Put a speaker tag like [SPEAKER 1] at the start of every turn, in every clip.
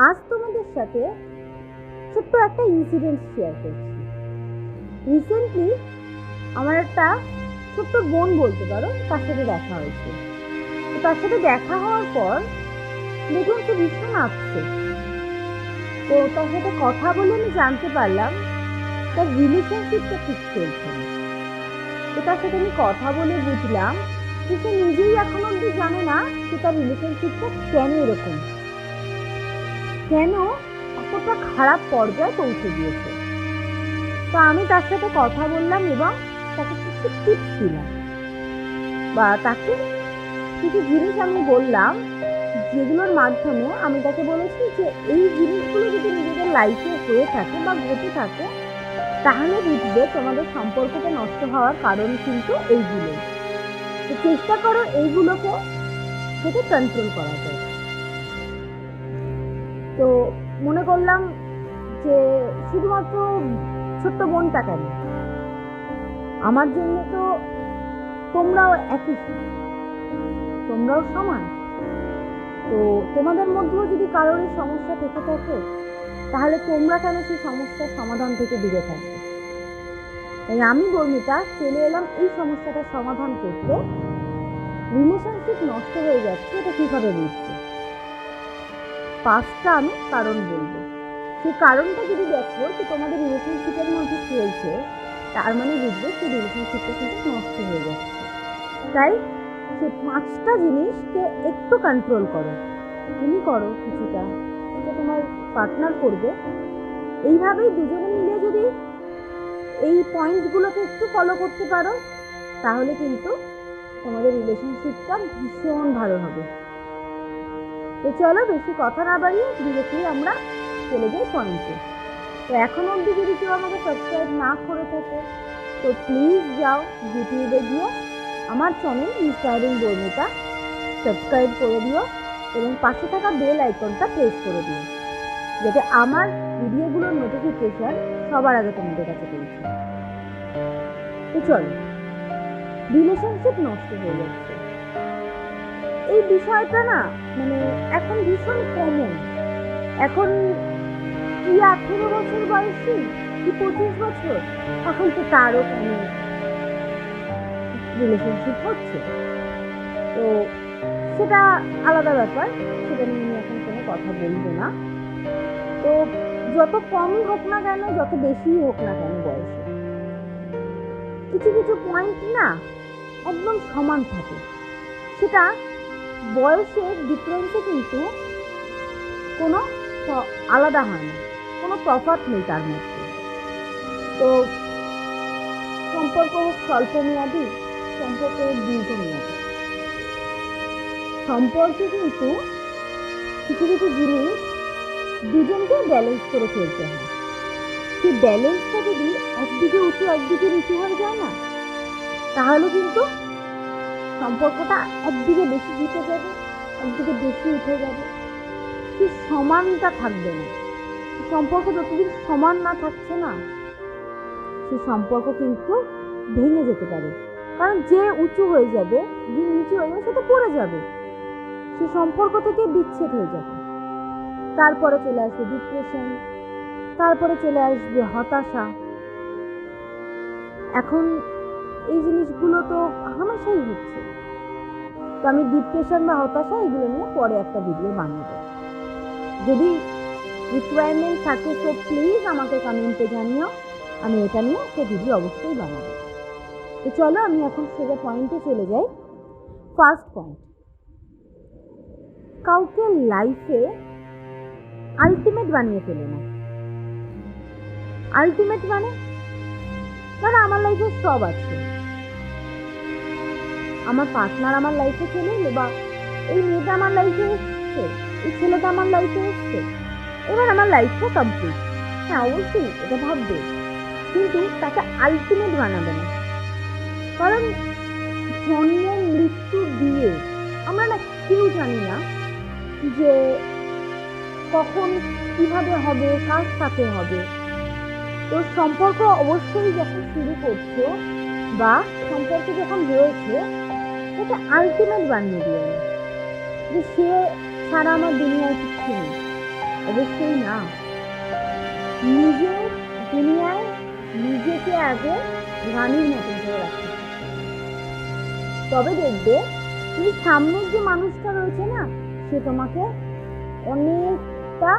[SPEAKER 1] আজ তোমাদের সাথে ছোট্ট একটা ইনসিডেন্ট শেয়ার করছি। রিসেন্টলি আমার একটা ছোট্ট বোন বলতে পারো, তার সাথে দেখা হয়েছে। তো তার সাথে দেখা হওয়ার পর দেখলাম সে ভীষণ আসছে। তো তার সাথে কথা বলে আমি জানতে পারলাম তার রিলেশনশিপটা ঠিক চলছে না। তো তার সাথে আমি কথা বলে বুঝলাম যে সে নিজেই এখন অব্দি জানে না যে তার রিলেশনশিপটা কেন এরকম, কেন এতটা খারাপ পর্যায়ে পৌঁছে গিয়েছে। তো আমি তার সাথে কথা বললাম এবং তাকে কিছু টিপস দিলাম, বা তাকে কিছু জিনিস আমি বললাম, যেগুলোর মাধ্যমে আমি তাকে বলেছি যে এই জিনিসগুলো যদি নিজেদের লাইফে হয়ে থাকে বা ঘটে থাকে, তাহলে বুঝবে তোমাদের সম্পর্কটা নষ্ট হওয়ার কারণ কিন্তু এইগুলোই। তো চেষ্টা করো এইগুলোকে থেকে কন্ট্রোল করা যায়। তো মনে করলাম যে শুধুমাত্র ছোট্ট বোনটা কেন, আমার জন্য তো তোমরাও একই, তোমরাও সমান। তো তোমাদের মধ্যেও যদি কারোর সমস্যা থেকে থাকে, তাহলে তোমরা কেন সেই সমস্যার সমাধান থেকে দূরে থাকবে? তাই আমি বর্ণিতা চলে এলাম এই সমস্যাটার সমাধান করতে। রিলেশনশিপ নষ্ট হয়ে যাচ্ছে, এটা কিভাবে বুঝবে? 5টা আমি কারণ বলবো। সেই কারণটা যদি দেখো যে তোমাদের রিলেশনশিপের মধ্যে চলছে, তার মানে বুঝবে সেই রিলেশনশিপটা কিন্তু নষ্ট হয়ে যাচ্ছে। তাই সেই 5টা জিনিসকে একটু কন্ট্রোল করো। তুমি করো কিছুটা, সেটা তোমার পার্টনার করবে। এইভাবেই দুজনে মিলে যদি এই পয়েন্টগুলোকে একটু ফলো করতে পারো, তাহলে কিন্তু তোমাদের রিলেশনশিপটা ভীষণ ভালো হবে। তো চলো বেশি কথা না বাড়িয়ে ডিরেক্টলি আমরা চলে যাই পয়েন্টে। তো এখন অবধি যদি কেউ আমাকে সাবস্ক্রাইব না করে থাকে, তো প্লিজ যাও ইউটিউবে গিয়ে আমার চ্যানেল ইন্সপায়ারিং বর্ণিতা সাবস্ক্রাইব করে দিও এবং পাশে থাকা বেল আইকনটা প্রেস করে দিও, যাতে আমার ভিডিওগুলোর নোটিফিকেশন সবার আগে তোমাদের কাছে পৌঁছায়। তো চলো, রিলেশনশিপ নষ্ট হয়ে যাচ্ছে এই বিষয়টা না, মানে এখন ভীষণ কমন। এখন কি 18 বছর বয়সী কি 25 বছর, এখন তো তারও কমে রিলেশনশিপ হচ্ছে। তো সেটা আলাদা ব্যাপার, সেটা নিয়ে আমি এখন কোনো কথা বলবো না। তো যত কমই হোক না কেন, যত বেশিই হোক না কেন বয়সে, কিছু কিছু পয়েন্ট না একদম সমান থাকে। সেটা বয়সের ডিফারেন্সে কিন্তু কোনো আলাদা হয় না, কোনো তফাৎ নেই তার মধ্যে। তো সম্পর্ক হোক স্বল্প মেয়াদী, সম্পর্ক হোক দীর্ঘমেয়াদী, সম্পর্কে কিন্তু কিছু কিছু জিনিস দুজনকে ব্যালেন্স করে চলতে হয়। সেই ব্যালেন্সটা যদি একদিকে উঁচু একদিকে নিচু হয়ে যায় না, তাহলে কিন্তু সম্পর্কটা একদিকে বেশি জিতে যাবে, একদিকে বেশি উঠে যাবে, সেই সমানটা থাকবে না। সম্পর্ক যতদিন সমান না থাকছে না, সেই সম্পর্ক কিন্তু ভেঙে যেতে পারে। কারণ যে উঁচু হয়ে যাবে, যে নিচু হয়ে যাবে, সে তো পড়ে যাবে, সে সম্পর্ক থেকে বিচ্ছেদ হয়ে যাবে। তারপরে চলে আসবে ডিপ্রেশন, তারপরে চলে আসবে হতাশা। এখন এই জিনিসগুলো তো হামেশাই হচ্ছে। তো আমি ডিপ্রেশন বা হতাশা এগুলো নিয়ে পরে একটা ভিডিও বানাবো। যদি রিকোয়ারমেন্ট থাকে তো প্লিজ আমাকে কমেন্টে জানিও, আমি এটা নিয়ে একটা ভিডিও অবশ্যই বানাবো। তো চলো আমি এখন সোজা পয়েন্টে চলে যাই। ফার্স্ট পয়েন্ট, কাউকে লাইফে আলটিমেট বানিয়ে ফেলে না। আলটিমেট মানে আমার লাইফে সব আছে, আমার পার্টনার আমার লাইফে চলে এলো, বা এই মেয়েটা আমার লাইফে এসছে, এই ছেলেটা আমার লাইফে এসছে, এবার আমার লাইফটা কমপ্লিট। হ্যাঁ অবশ্যই এটা ভাববে, কিন্তু তাকে আলটিমেট বানাবে না। কারণ জন্ম মৃত্যু দিয়ে আমরা না কেউ জানি না যে কখন কিভাবে হবে, কার সাথে হবে। তো সম্পর্ক অবশ্যই যখন শুরু করছো বা সম্পর্ক যখন রয়েছে, সেটা আলটিমেট বানিয়ে দিও না যে সে ছাড়া আমার দুনিয়ায় কিছু নেই। অবশ্যই না। নিজের দুনিয়ায় নিজেকে আগে রানীর মতন করে রাখতে হবে। তবে দেখবে তুমি সামনের যে মানুষটা রয়েছে না, সে তোমাকে অনেকটা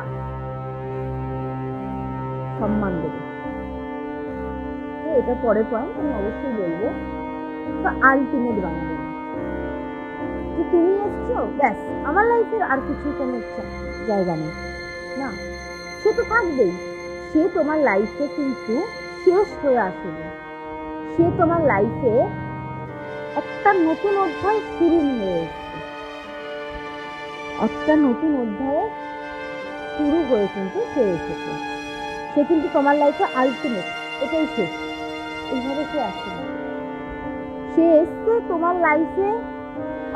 [SPEAKER 1] সম্মান দেবে। এটা পরের পয়েন্ট, আমি অবশ্যই বলবো। তো আলটিমেট বানাবে যে তুমি এসছো, ব্যাস আমার লাইফের আর কিছু কোনো জায়গা নেই না, সে তো থাকবেই। সে তোমার লাইফে কিন্তু শেষ হয়ে আসেনি, সে তোমার লাইফে একটা নতুন অধ্যায় শুরু হয়ে এসছে, একটা নতুন অধ্যায়ে শুরু হয়ে কিন্তু সে এসেছে। সে কিন্তু তোমার লাইফে আলটিমেট, এটাই শেষ, এইভাবে সে আসেনি। সে এসছে তোমার লাইফে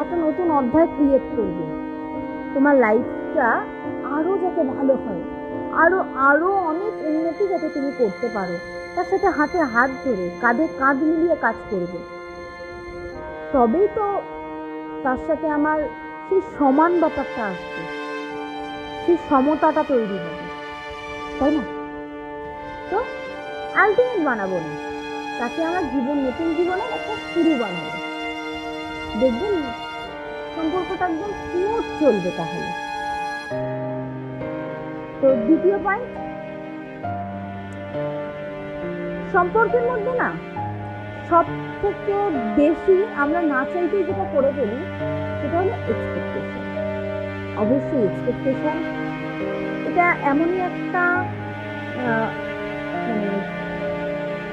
[SPEAKER 1] একটা নতুন অধ্যায় ক্রিয়েট করবে, তোমার লাইফটা আরো যাতে ভালো হয়, আরো অনেক উন্নতি যাতে তুমি করতে পারো, তার সাথে হাতে হাত ধরে কাঁধে কাঁধ মিলিয়ে কাজ করবে। তবেই তো তার সাথে আমার সেই সমান ব্যাপারটা আসবে, সেই সমতাটা তৈরি হবে, তাই না? তো আলটিমেট বানাবো না, তাকে আমার নতুন জীবনের একটা শুরু বানাবো। দেখবেন সম্পর্কটা একদম স্মুথ চলবে তাহলে। তো দ্বিতীয় পয়েন্ট, সম্পর্কের মধ্যে না সব থেকে বেশি আমরা না চাইতেই যেটা করে ফেলি সেটা হলো এক্সপেকটেশন। অবশ্যই এক্সপেকটেশন এটা এমনই একটা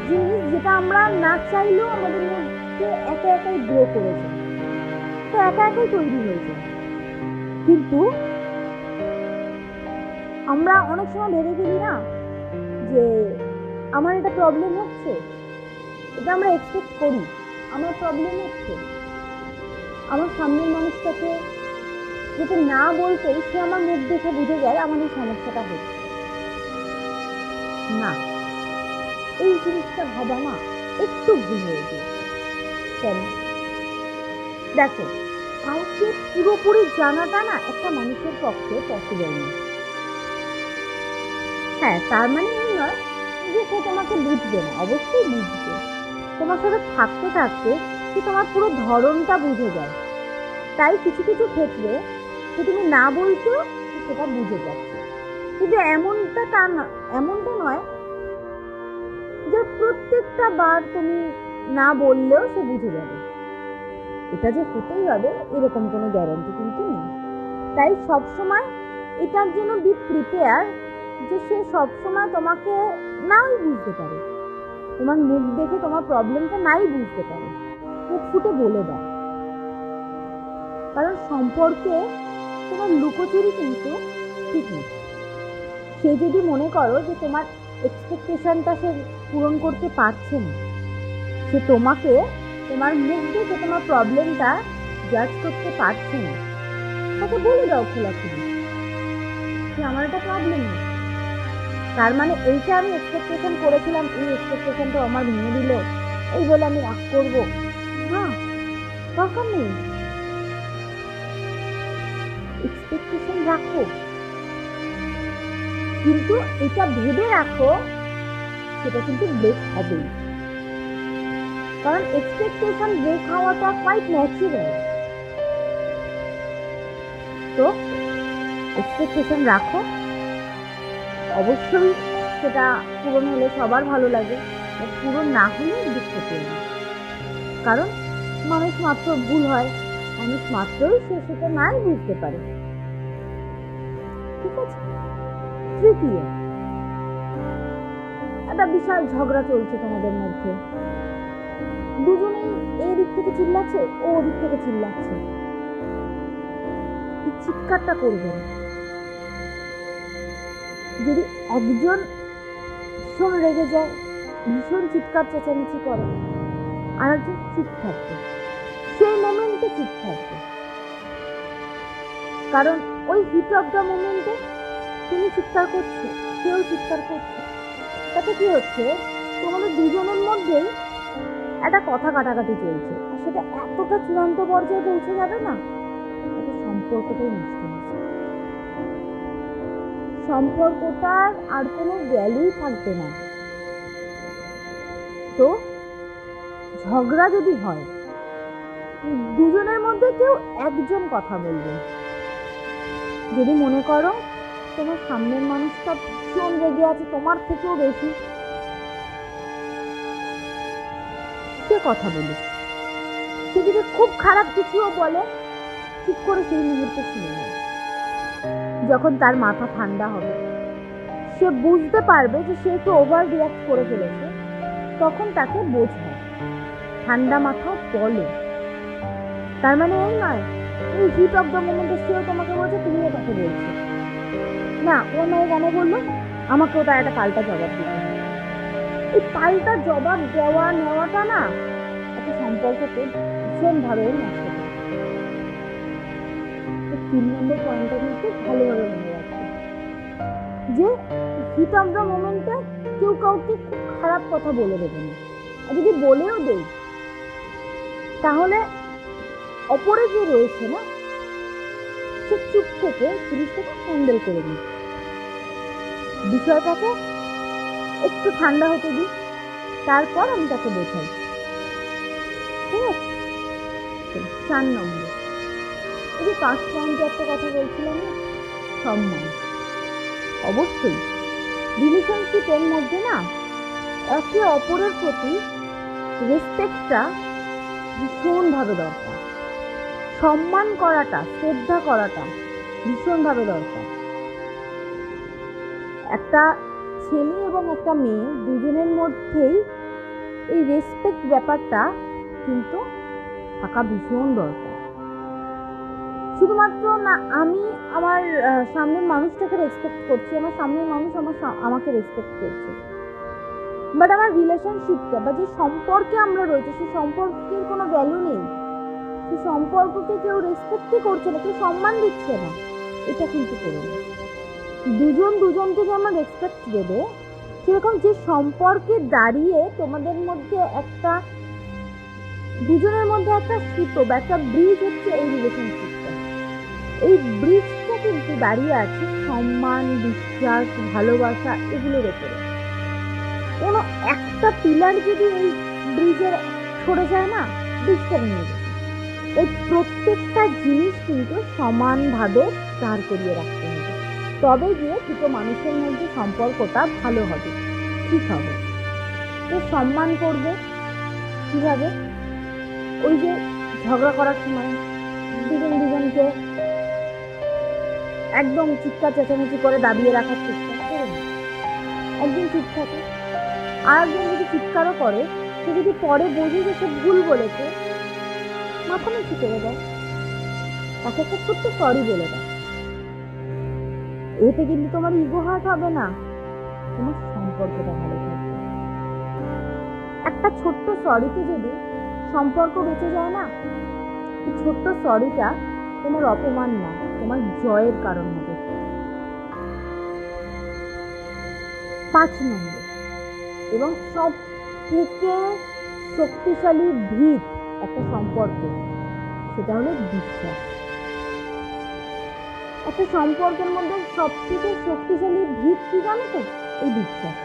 [SPEAKER 1] জিনিস যেটা আমরা না চাইলেও আমাদের মধ্যে একা একাই গ্রো করে যায়, তো একা একাই তৈরি হয়ে যায়। কিন্তু আমরা অনেক সময় ভেবে ফেলি না যে আমার এটা প্রবলেম হচ্ছে, এটা আমরা এক্সপেক্ট করি আমার প্রবলেম হচ্ছে, আমার সামনের মানুষটাকে যেটা না বলতেই সে আমার মুখ দেখে বুঝে যায় আমার এই সমস্যাটা হচ্ছে। না, এই জিনিসটা ভাবা না একটু ভুল হয়ে যায়। কেন? দেখো, কাউকে পুরোপুরি জানাটা না একটা মানুষের পক্ষে পসিবল না। হ্যাঁ, তার মানে এই নয় যে সে তোমাকে বুঝবে না, অবশ্যই বুঝবে। তোমার সাথে থাকতে থাকতে সে তোমার পুরো ধরনটা বুঝে যায়, তাই কিছু কিছু ক্ষেত্রে যে তুমি না বলছো সেটা বুঝে যাচ্ছে। কিন্তু এমনটা নয় যে প্রত্যেকটা বার তুমি না বললেও সে বুঝে যাবে, এটা যে হতেই হবে এরকম কোনো গ্যারান্টি কিন্তু নেই। তাই সবসময় এটার জন্য বি প্রিপেয়ার যে সে সবসময় তোমাকে নাই বুঝতে পারে, তোমার মুখ দেখে তোমার প্রবলেমটা নাই বুঝতে পারে, মুখ ফুটে বলে দাও। কারণ সম্পর্কে তোমার লুকোচুরি কিন্তু ঠিক নেই। সে যদি মনে করো যে তোমার এক্সপেকটেশনটা সে পূরণ করতে পারছে না, সে তোমাকে তোমার মুখ দেখে তোমার প্রবলেমটা জাজ করতে পারছে না, তাকে বলে দাও খোলাখুলি যে আমার একটা প্রবলেম নেই। তার মানে এইটা আমি এক্সপেকটেশন করেছিলাম, এই এক্সপেকটেশনটা আমার ভেঙে দিল, এই বলে আমি রাগ করবো না, দরকার নেই। এক্সপেকটেশন রাখো, কিন্তু এটা ভেবে রাখো সেটা কিন্তু ব্রেক হবেই, কারণ এক্সপেকটেশন ব্রেক হওয়াটা কোয়াইট ন্যাচুরাল। তো এক্সপেকটেশন রাখো, অবশ্যই সেটা পূরণ হলে সবার ভালো লাগে, পূরণ না হলে দুঃখ পেয়ে না, কারণ মানুষ মাত্র ভুল হয়, মানুষ মাত্রই সে সেটা নাই বুঝতে পারে। ঠিক আছে? তৃতীয়, একটা বিশাল ঝগড়া চলছে তোমাদের মধ্যে, দুজনেই এই দিক থেকে চিল্লাচ্ছে, ও ওদিক থেকে চিল্লাচ্ছে, চিৎকারটা করবে না। যদি একজন ভীষণ রেগে যায়, ভীষণ চিৎকার চেঁচামেচি করে, আর একজন চুপ থাকবে, সেই মোমেন্টে চুপ থাকবে, কারণ ওই হিট অফ দ্য মোমেন্টে তুমি চিৎকার করছো, কেউ চিৎকার করছে, তাতে কি হচ্ছে তোমাদের দুজনের মধ্যেই একটা কথা কাটাকাটি চলছে, আর সেটা এতটা চূড়ান্ত পর্যায়ে পৌঁছে যাবে না, এটা সম্পর্কটাই নষ্ট হয়েছে। সম্পর্কটার আর কোনো ভ্যালুই থাকবে না। তো ঝগড়া যদি হয়, দুজনের মধ্যে কেউ একজন কথা বলবে। যদি মনে করো তোমার সামনের মানুষটা ভীষণ রেগে আছে তোমার থেকেও বেশি, সে কথা বলে, সে যদি খুব খারাপ কিছুও বলে, ঠিক করে সেই মুহূর্তে শুনে নেয়। যখন তার মাথা ঠান্ডা হবে, সে বুঝতে পারবে যে সে একটু ওভার রিঅ্যাক্ট করে ফেলেছে, তখন তাকে বোঝায়, ঠান্ডা মাথা বলো। তার মানে এই নয় এই হিট অফ দ্য মোমেন্টে সেও তোমাকে বলছে, তুমিও তাকে বলছো না, ও নয় কেন বললো, আমাকেও তার একটা পাল্টা জবাব দিতে হবে। এই পাল্টা জবাব দেওয়া নেওয়াটা না একটা সম্পর্ককে ভীষণভাবে নষ্ট করে। 3 নম্বর পয়েন্টটা কিন্তু ভালোভাবে মনে রাখবে যে হিট অফ দ্য মোমেন্টে কেউ কাউকে খুব খারাপ কথা বলে দেবে না। আর যদি বলেও দেই, তাহলে অপরে যে রয়েছে না, সে চুপ থেকে জিনিসটাকে হ্যান্ডেল করে দিই, বিষয়টাকে একটু ঠান্ডা হতে দিই, তারপর আমি তাকে বোঝাই। ঠিক আছে? 4 নম্বর, এই যে 5 পয়েন্টে একটা কথা বলছিলাম না, সম্মান। অবশ্যই রিলেশনশিপের মধ্যে না একে অপরের প্রতি রেসপেক্টটা ভীষণভাবে দরকার। সম্মান করাটা, শ্রদ্ধা করাটা ভীষণভাবে দরকার। একটা ছেলে এবং একটা মেয়ে দুজনের মধ্যেই এই রেসপেক্ট ব্যাপারটা কিন্তু থাকা ভীষণ দরকার। শুধুমাত্র না আমি আমার সামনের মানুষটাকে রেসপেক্ট করছি, আমার সামনের মানুষ আমাকে রেসপেক্ট করছে, বাট আমার রিলেশনশিপটা বা যে সম্পর্কে আমরা রয়েছে, সেই সম্পর্কের কোনো ভ্যালু নেই, সেই সম্পর্ককে কেউ রেসপেক্টই করছে না, কেউ সম্মান দিচ্ছে না, এটা কিন্তু করে না। দুজন দুজনকে যেমন রেসপেক্ট দেবে, সেরকম যে সম্পর্কে দাঁড়িয়ে তোমাদের মধ্যে একটা, দুজনের মধ্যে একটা সুতো বা একটা ব্রিজ হচ্ছে এই রিলেশনশিপটা। এই ব্রিজটা কিন্তু দাঁড়িয়ে আছে সম্মান, বিশ্বাস, ভালোবাসা, এগুলোর উপরে। কোনো একটা পিলার যদি এই ব্রিজের সরে যায় না, ব্রিজটা ভেঙে যাবে। এই প্রত্যেকটা জিনিস কিন্তু সমানভাবে দাঁড় করিয়ে রাখতে হবে, তবে গিয়ে দুটো মানুষের মধ্যে সম্পর্কটা ভালো হবে, ঠিক হবে। তো সম্মান করবে কিভাবে? ওই যে ঝগড়া করার সময় দুজন দুজনকে একদম চিৎকার চেঁচামেচি করে দাবিয়ে রাখার চেষ্টা করে না। একজন চুপ থাকে, আর একজন যদি চিৎকারও করে, সে যদি পরে বোঝে যে সে ভুল বলেছে, মাথা নিচু করে দেয়, তাকে একটা ছোট্ট সরি বলে দেয়। এতে কিন্তু তোমার ইগো হার্ট হবে না, তোমার সম্পর্কটা ভালো থাকবে। একটা ছোট্ট সরিতে যদি সম্পর্ক বেঁচে যায় না, এই ছোট্ট সরিটা তোমার অপমান না, তোমার জয়ের কারণ হবে। 5 নম্বর এবং সব থেকে শক্তিশালী ভিত একটা সম্পর্ক, সেটা হলো বিশ্বাস। একটা সম্পর্কের মধ্যে সব থেকে শক্তিশালী ভিত কি জানো তো? এই বিশ্বাস।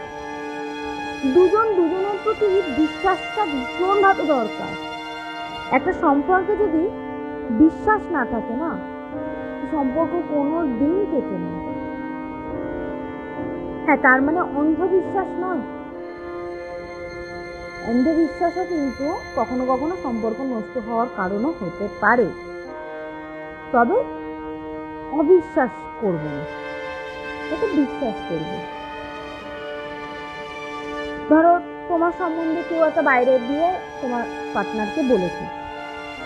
[SPEAKER 1] দুজন দুজনের প্রতি বিশ্বাসটা ভীষণভাবে দরকার। একটা সম্পর্কে যদি বিশ্বাস না থাকে না, সম্পর্ক কোনো দিন টেকে না। হ্যাঁ, তার মানে অন্ধবিশ্বাস নয়, অন্ধবিশ্বাসও কিন্তু কখনো কখনো সম্পর্ক নষ্ট হওয়ার কারণও হতে পারে, তবে অবিশ্বাস করবে না, এটা বিশ্বাস করবে। ধরো তোমার সম্বন্ধে কেউ একটা বাইরে দিয়ে তোমার পার্টনারকে বলেছে,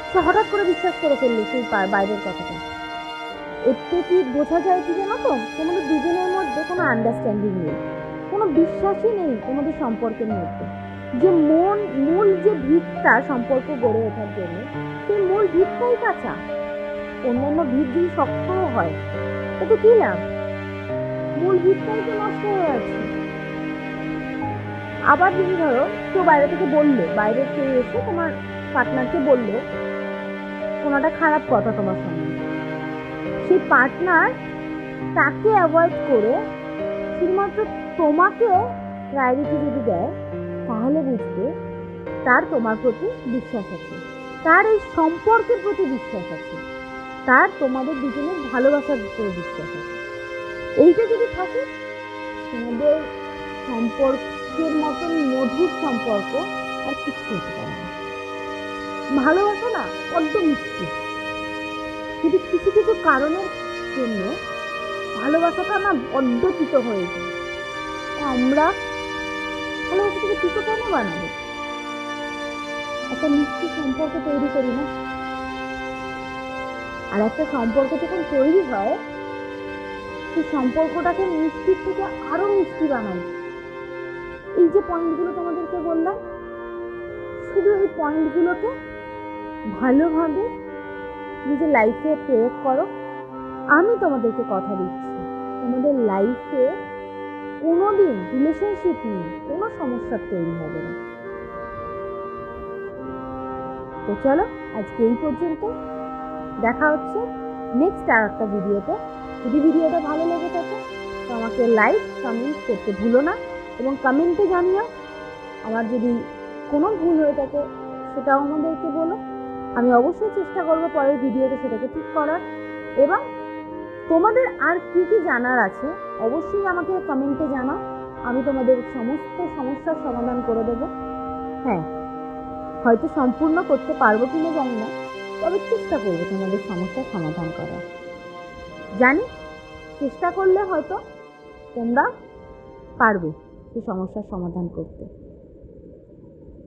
[SPEAKER 1] সে হঠাৎ করে বিশ্বাস করে ফেললো সেই বাইরের কথাটা। এতে কি বোঝা যায় কি জানো তো? তোমাদের দুজনের মধ্যে কোনো আন্ডারস্ট্যান্ডিং নেই, কোনো বিশ্বাসই নেই তোমাদের সম্পর্কের মধ্যে। যে মূল যে ভিতটা সম্পর্ক গড়ে ওঠার জন্য, সেই মূল ভিতটাই কাঁচা। অন্যান্য ভিত যদি শক্তও হয়, এতে কি লাভ? মূল ভিতটাই তো নষ্ট হয়ে আছে। আবার যদি ধরো কেউ বাইরে থেকে বললো, বাইরে কেউ এসে তোমার পার্টনারকে বললো কোনো একটা খারাপ কথা তোমার সঙ্গে, সেই পার্টনার তাকে অ্যাভয়েড করে শুধুমাত্র তোমাকে প্রায়োরিটি যদি দেয়, তাহলে বুঝবে তার তোমার প্রতি বিশ্বাস আছে, তার এই সম্পর্কের প্রতি বিশ্বাস আছে, তার তোমাদের দুজনের ভালোবাসার উপরে বিশ্বাস আছে। এইটা যদি থাকে, তোমাদের সম্পর্কের মতন মধুর সম্পর্ক আর কিচ্ছু হতে পারে না। ভালোবাসা না বড্ড মিষ্টি, কিন্তু কিছু কিছু কারণের জন্য ভালোবাসাটা না বড্ড তিতো হয়ে যায়। আমরা ভালোবাসাটাকে তিতো কেন বানাবো? একটা মিষ্টি সম্পর্ক তৈরি করি না? আর একটা সম্পর্ক যখন তৈরি হয়, সেই সম্পর্কটাকে মিষ্টির থেকে আরো মিষ্টি বানাই। এই যে পয়েন্টগুলো তোমাদেরকে বললাম, শুধু এই পয়েন্টগুলোকে ভালোভাবে নিজের লাইফে প্রয়োগ করো। আমি তোমাদেরকে কথা দিচ্ছি, তোমাদের লাইফে কোনোদিন রিলেশনশিপ নিয়ে কোনো সমস্যা তৈরি হবে না। তো চলো আজকে এই পর্যন্ত, দেখা হচ্ছে নেক্সট আর একটা ভিডিওতে। যদি ভিডিওটা ভালো লেগে থাকে তো আমাকে লাইক কমেন্ট করতে ভুলো না, এবং কমেন্টে জানিও। আমার যদি কোনো ভুল হয়ে থাকে সেটাও আমাদেরকে বলো, আমি অবশ্যই চেষ্টা করবো পরের ভিডিওতে সেটাকে ঠিক করার। এবং তোমাদের আর কি কি জানার আছে অবশ্যই আমাকে কমেন্টে জানাও, আমি তোমাদের সমস্ত সমস্যার সমাধান করে দেবো। হ্যাঁ, হয়তো সম্পূর্ণ করতে পারবো কিনা জানি না, তবে চেষ্টা করবো তোমাদের সমস্যার সমাধান করার। জানি চেষ্টা করলে হয়তো তোমরা পারবে সেই সমস্যার সমাধান করতে।